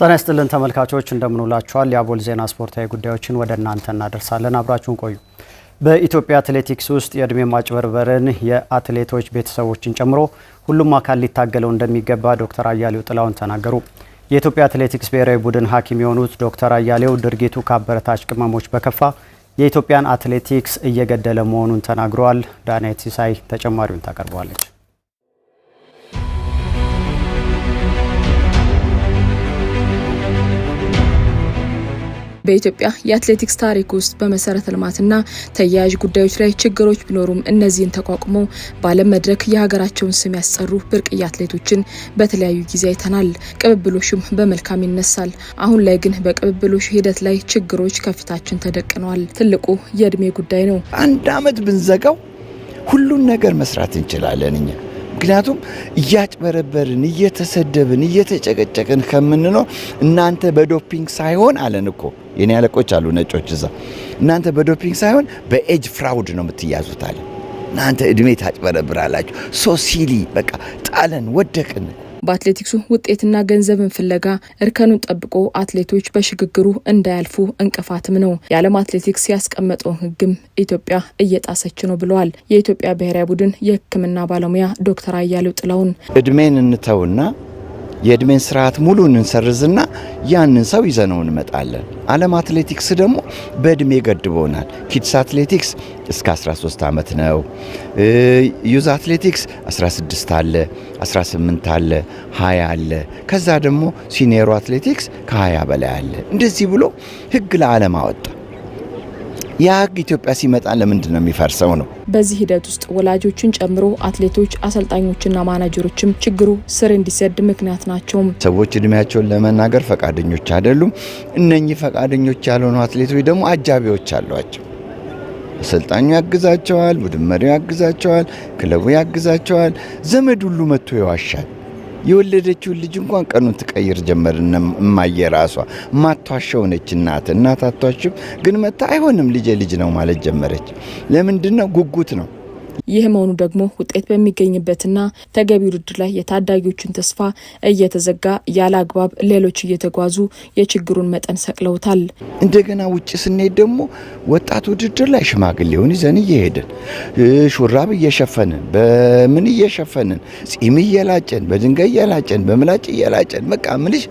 ጤና ይስጥልን ተመልካቾች እንደምንውላችኋል። የአቦል ዜና ስፖርታዊ ጉዳዮችን ወደ እናንተ እናደርሳለን። አብራችሁን ቆዩ። በኢትዮጵያ አትሌቲክስ ውስጥ የእድሜ ማጭበርበርን የአትሌቶች ቤተሰቦችን ጨምሮ ሁሉም አካል ሊታገለው እንደሚገባ ዶክተር አያሌው ጥላሁን ተናገሩ። የኢትዮጵያ አትሌቲክስ ብሔራዊ ቡድን ሐኪም የሆኑት ዶክተር አያሌው ድርጊቱ ከአበረታች ቅመሞች በከፋ የኢትዮጵያን አትሌቲክስ እየገደለ መሆኑን ተናግረዋል። ዳንኤት ሲሳይ ተጨማሪውን ታቀርባለች። በኢትዮጵያ የአትሌቲክስ ታሪክ ውስጥ በመሰረተ ልማትና ተያያዥ ጉዳዮች ላይ ችግሮች ቢኖሩም እነዚህን ተቋቁመው በዓለም መድረክ የሀገራቸውን ስም ያስጠሩ ብርቅዬ አትሌቶችን በተለያዩ ጊዜ አይተናል። ቅብብሎሹም በመልካም ይነሳል። አሁን ላይ ግን በቅብብሎሹ ሂደት ላይ ችግሮች ከፊታችን ተደቅነዋል። ትልቁ የእድሜ ጉዳይ ነው። አንድ አመት ብንዘጋው ሁሉን ነገር መስራት እንችላለን እኛ ምክንያቱም እያጭበረበርን እየተሰደብን እየተጨቀጨቅን ከምንኖር እናንተ በዶፒንግ ሳይሆን አለን እኮ የኔ አለቆች አሉ ነጮች እዛ እናንተ በዶፒንግ ሳይሆን በኤጅ ፍራውድ ነው የምትያዙት አለ። እናንተ እድሜ ታጭበረብራላችሁ። ሶ ሲሊ በቃ ጣለን ወደቅን። በአትሌቲክሱ ውጤትና ገንዘብን ፍለጋ እርከኑን ጠብቆ አትሌቶች በሽግግሩ እንዳያልፉ እንቅፋትም ነው። የዓለም አትሌቲክስ ያስቀመጠውን ሕግም ኢትዮጵያ እየጣሰች ነው ብለዋል የኢትዮጵያ ብሔራዊ ቡድን የሕክምና ባለሙያ ዶክተር አያሌው ጥላሁን። እድሜን እንተውና የእድሜን ስርዓት ሙሉ እንሰርዝና ያንን ሰው ይዘነው እንመጣለን። ዓለም አትሌቲክስ ደግሞ በእድሜ ገድቦናል። ኪድስ አትሌቲክስ እስከ 13 ዓመት ነው። ዩዝ አትሌቲክስ 16 አለ፣ 18 አለ፣ 20 አለ። ከዛ ደግሞ ሲኒየሩ አትሌቲክስ ከ20 በላይ አለ። እንደዚህ ብሎ ህግ ለዓለም አወጣ። ያ ህግ ኢትዮጵያ ሲመጣ ለምንድን ነው የሚፈርሰው ነው? በዚህ ሂደት ውስጥ ወላጆችን ጨምሮ አትሌቶች፣ አሰልጣኞችና ማናጀሮችም ችግሩ ስር እንዲሰድ ምክንያት ናቸው። ሰዎች እድሜያቸውን ለመናገር ፈቃደኞች አይደሉም። እነኚህ ፈቃደኞች ያልሆኑ አትሌቶች ደግሞ አጃቢዎች አሏቸው። አሰልጣኙ ያግዛቸዋል፣ ቡድን መሪው ያግዛቸዋል፣ ክለቡ ያግዛቸዋል። ዘመድ ሁሉ መጥቶ ይዋሻል። የወለደችውን ልጅ እንኳን ቀኑን ትቀይር ጀመር። እማዬ ራሷ ማቷሸው ነች። እናት አቷሽም ግን መታ አይሆንም ልጅ ነው ማለት ጀመረች። ለምንድን ነው? ጉጉት ነው። ይህ መሆኑ ደግሞ ውጤት በሚገኝበትና ተገቢ ውድድር ላይ የታዳጊዎችን ተስፋ እየተዘጋ ያለ አግባብ ሌሎች እየተጓዙ የችግሩን መጠን ሰቅለውታል። እንደገና ውጭ ስንሄድ ደግሞ ወጣት ውድድር ላይ ሽማግሌውን ይዘን እየሄድን ሹራብ እየሸፈንን በምን እየሸፈንን ጺም እየላጨን በድንጋይ እየላጨን በምላጭ እየላጨን በቃ ምልሽ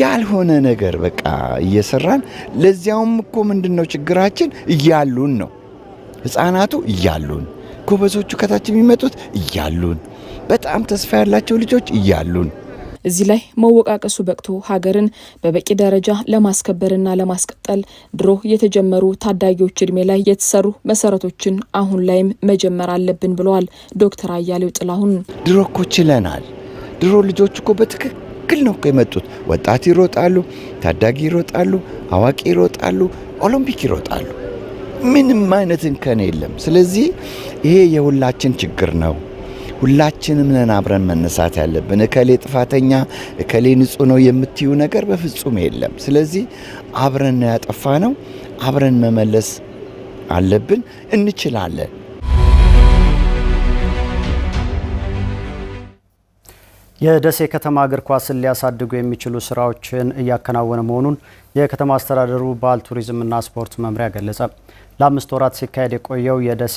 ያልሆነ ነገር በቃ እየሰራን ለዚያውም እኮ ምንድነው ችግራችን? እያሉን ነው ህፃናቱ እያሉን ጎበዞቹ ከታች የሚመጡት እያሉን በጣም ተስፋ ያላቸው ልጆች እያሉን እዚህ ላይ መወቃቀሱ በቅቶ ሀገርን በበቂ ደረጃ ለማስከበርና ለማስቀጠል ድሮ የተጀመሩ ታዳጊዎች እድሜ ላይ የተሰሩ መሰረቶችን አሁን ላይም መጀመር አለብን ብለዋል ዶክተር አያሌው ጥላሁን። ድሮ እኮ ችለናል። ድሮ ልጆች እኮ በትክክል ነው የመጡት። ወጣት ይሮጣሉ፣ ታዳጊ ይሮጣሉ፣ አዋቂ ይሮጣሉ፣ ኦሎምፒክ ይሮጣሉ። ምንም አይነት እንከን የለም። ስለዚህ ይሄ የሁላችን ችግር ነው። ሁላችንም ነን አብረን መነሳት ያለብን። እከሌ ጥፋተኛ እከሌ ንጹህ ነው የምትዩ ነገር በፍጹም የለም። ስለዚህ አብረን ነው ያጠፋ ነው፣ አብረን መመለስ አለብን። እንችላለን። የደሴ ከተማ እግር ኳስን ሊያሳድጉ የሚችሉ ስራዎችን እያከናወነ መሆኑን የከተማ አስተዳደሩ ባህል ቱሪዝምና ስፖርት መምሪያ ገለጸ። ለ5 ወራት ሲካሄድ የቆየው የደሴ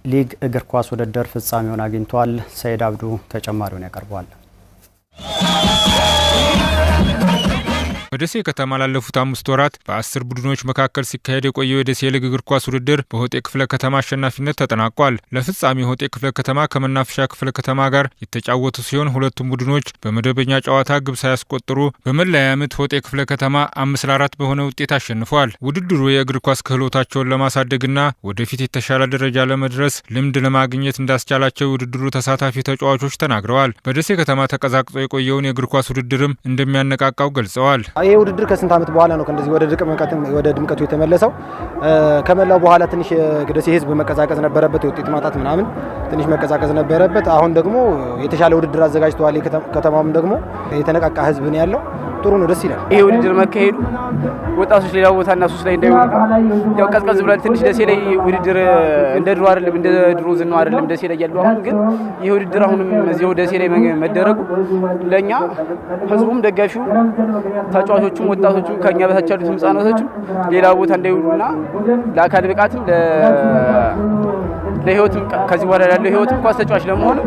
ሊግ እግር ኳስ ውድድር ፍጻሜውን አግኝቷል። ሰይድ አብዱ ተጨማሪውን ያቀርበዋል። በደሴ ከተማ ላለፉት 5 ወራት በ10 ቡድኖች መካከል ሲካሄድ የቆየው የደሴ ሊግ እግር ኳስ ውድድር በሆጤ ክፍለ ከተማ አሸናፊነት ተጠናቋል። ለፍጻሜ ሆጤ ክፍለ ከተማ ከመናፈሻ ክፍለ ከተማ ጋር የተጫወቱ ሲሆን ሁለቱም ቡድኖች በመደበኛ ጨዋታ ግብ ሳያስቆጥሩ በመለያ ምት ሆጤ ክፍለ ከተማ 5-4 በሆነ ውጤት አሸንፏል። ውድድሩ የእግር ኳስ ክህሎታቸውን ለማሳደግና ወደፊት የተሻለ ደረጃ ለመድረስ ልምድ ለማግኘት እንዳስቻላቸው የውድድሩ ተሳታፊ ተጫዋቾች ተናግረዋል። በደሴ ከተማ ተቀዛቅዞ የቆየውን የእግር ኳስ ውድድርም እንደሚያነቃቃው ገልጸዋል። ይሄ ውድድር ከስንት ዓመት በኋላ ነው እንደዚህ ወደ ድምቀቱ የተመለሰው። ከመላው በኋላ ትንሽ ደሴ ህዝብ መቀዛቀዝ ነበረበት፣ የውጤት ማጣት ምናምን ትንሽ መቀዛቀዝ ነበረበት። አሁን ደግሞ የተሻለ ውድድር አዘጋጅተዋል። ከተማም ደግሞ የተነቃቃ ህዝብ ነው ያለው። ጥሩ ነው፣ ደስ ይላል። ይሄ ውድድር መካሄዱ ወጣቶች ሌላ ቦታ እና ሱስ ላይ እንዳይሆኑ ያው ቀዝቀዝ ብሏል ትንሽ። ደሴ ላይ ውድድር እንደ ድሮ አይደለም፣ እንደ ድሮ ዝናው አይደለም ደሴ ላይ ያለው። አሁን ግን ይሄ ውድድር አሁንም እዚያው ደሴ ላይ መደረጉ ለኛ ህዝቡም፣ ደጋፊው፣ ተጫዋቾቹም፣ ወጣቶቹም ከኛ በታች ያሉትም ህጻናቶችም ሌላ ቦታ እንዳይውሉና ለአካል ብቃትም ለህይወትም ከዚህ በኋላ ያለው ህይወትም ኳስ ተጫዋች ለመሆን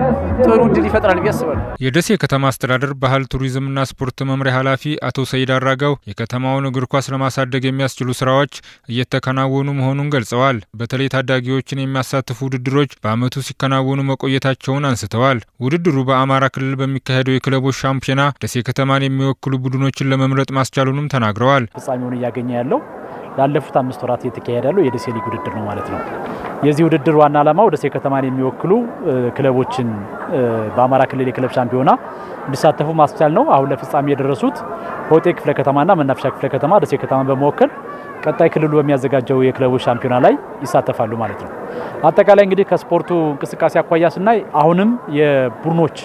ጥሩ እድል ይፈጥራል ብዬ አስባለሁ። የደሴ ከተማ አስተዳደር ባህል ቱሪዝምና ስፖርት መምሪያ ኃላፊ አቶ ሰይድ አራጋው የከተማውን እግር ኳስ ለማሳደግ የሚያስችሉ ስራዎች እየተከናወኑ መሆኑን ገልጸዋል። በተለይ ታዳጊዎችን የሚያሳትፉ ውድድሮች በአመቱ ሲከናወኑ መቆየታቸውን አንስተዋል። ውድድሩ በአማራ ክልል በሚካሄደው የክለቦች ሻምፒዮና ደሴ ከተማን የሚወክሉ ቡድኖችን ለመምረጥ ማስቻሉንም ተናግረዋል። ፍጻሜውን እያገኘ ያለው ላለፉት 5 ወራት እየተካሄደ ያለው የደሴ ሊግ ውድድር ነው ማለት ነው። የዚህ ውድድር ዋና ዓላማው ደሴ ከተማን የሚወክሉ ክለቦችን በአማራ ክልል የክለብ ሻምፒዮና እንዲሳተፉ ማስቻል ነው። አሁን ለፍጻሜ የደረሱት ሆጤ ክፍለ ከተማና መናፈሻ ክፍለ ከተማ ደሴ ከተማን በመወከል ቀጣይ ክልሉ በሚያዘጋጀው የክለቦች ሻምፒዮና ላይ ይሳተፋሉ ማለት ነው። አጠቃላይ እንግዲህ ከስፖርቱ እንቅስቃሴ አኳያ ስናይ አሁንም የቡድኖች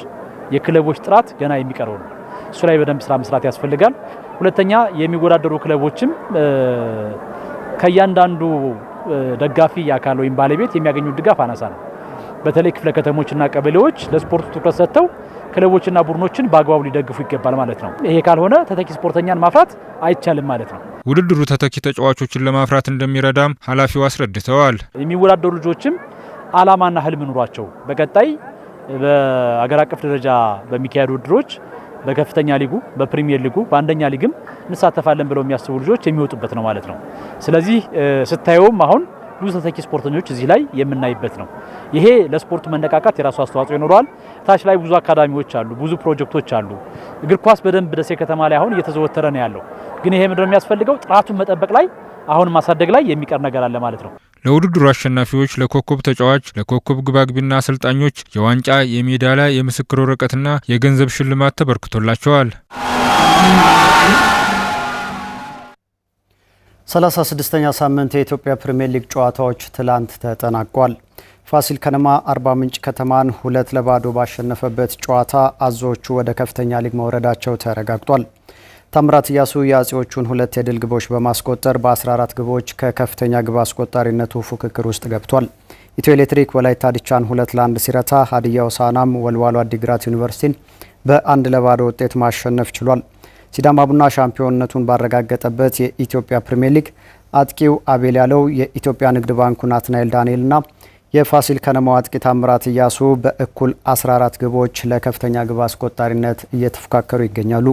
የክለቦች ጥራት ገና የሚቀረው ነው። እሱ ላይ በደንብ ስራ መስራት ያስፈልጋል። ሁለተኛ የሚወዳደሩ ክለቦችም ከእያንዳንዱ ደጋፊ አካል ወይም ባለቤት የሚያገኙት ድጋፍ አናሳ ነው። በተለይ ክፍለ ከተሞችና ቀበሌዎች ለስፖርቱ ትኩረት ሰጥተው ክለቦችና ቡድኖችን በአግባቡ ሊደግፉ ይገባል ማለት ነው። ይሄ ካልሆነ ተተኪ ስፖርተኛን ማፍራት አይቻልም ማለት ነው። ውድድሩ ተተኪ ተጫዋቾችን ለማፍራት እንደሚረዳም ኃላፊው አስረድተዋል። የሚወዳደሩ ልጆችም አላማና ህልም ኑሯቸው በቀጣይ በአገር አቀፍ ደረጃ በሚካሄዱ ውድድሮች በከፍተኛ ሊጉ፣ በፕሪሚየር ሊጉ፣ በአንደኛ ሊግም እንሳተፋለን ብለው የሚያስቡ ልጆች የሚወጡበት ነው ማለት ነው። ስለዚህ ስታየውም አሁን ብዙ ተተኪ ስፖርተኞች እዚህ ላይ የምናይበት ነው። ይሄ ለስፖርቱ መነቃቃት የራሱ አስተዋጽኦ ይኖረዋል። ታች ላይ ብዙ አካዳሚዎች አሉ፣ ብዙ ፕሮጀክቶች አሉ። እግር ኳስ በደንብ ደሴ ከተማ ላይ አሁን እየተዘወተረ ነው ያለው። ግን ይሄ ምንድነው የሚያስፈልገው? ጥራቱን መጠበቅ ላይ አሁን ማሳደግ ላይ የሚቀር ነገር አለ ማለት ነው። ለውድድሩ አሸናፊዎች፣ ለኮከብ ተጫዋች፣ ለኮከብ ግባግቢና አሰልጣኞች የዋንጫ፣ የሜዳሊያ፣ የምስክር ወረቀትና የገንዘብ ሽልማት ተበርክቶላቸዋል። 36ኛ ሳምንት የኢትዮጵያ ፕሪሚየር ሊግ ጨዋታዎች ትላንት ተጠናቋል። ፋሲል ከነማ አርባ ምንጭ ከተማን 2-0 ባሸነፈበት ጨዋታ አዞዎቹ ወደ ከፍተኛ ሊግ መውረዳቸው ተረጋግጧል። ታምራት እያሱ የአጼዎቹን 2 የድል ግቦች በማስቆጠር በ14 ግቦች ከከፍተኛ ግብ አስቆጣሪነቱ ፉክክር ውስጥ ገብቷል። ኢትዮ ኤሌክትሪክ ወላይታ ዲቻን 2-1 ሲረታ፣ ሀዲያ ሆሳዕናም ወልዋሎ አዲግራት ዩኒቨርሲቲን በ1-0 ውጤት ማሸነፍ ችሏል። ሲዳማ ቡና ሻምፒዮንነቱን ባረጋገጠበት የኢትዮጵያ ፕሪሚየር ሊግ አጥቂው አቤል ያለው፣ የኢትዮጵያ ንግድ ባንኩ ናትናኤል ዳንኤልና የፋሲል ከነማው አጥቂ ታምራት እያሱ በእኩል 14 ግቦች ለከፍተኛ ግብ አስቆጣሪነት እየተፎካከሩ ይገኛሉ።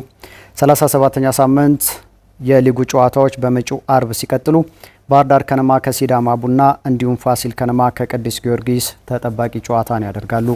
37ኛ ሳምንት የሊጉ ጨዋታዎች በመጪው አርብ ሲቀጥሉ ባህር ዳር ከነማ ከሲዳማ ቡና እንዲሁም ፋሲል ከነማ ከቅዱስ ጊዮርጊስ ተጠባቂ ጨዋታን ያደርጋሉ።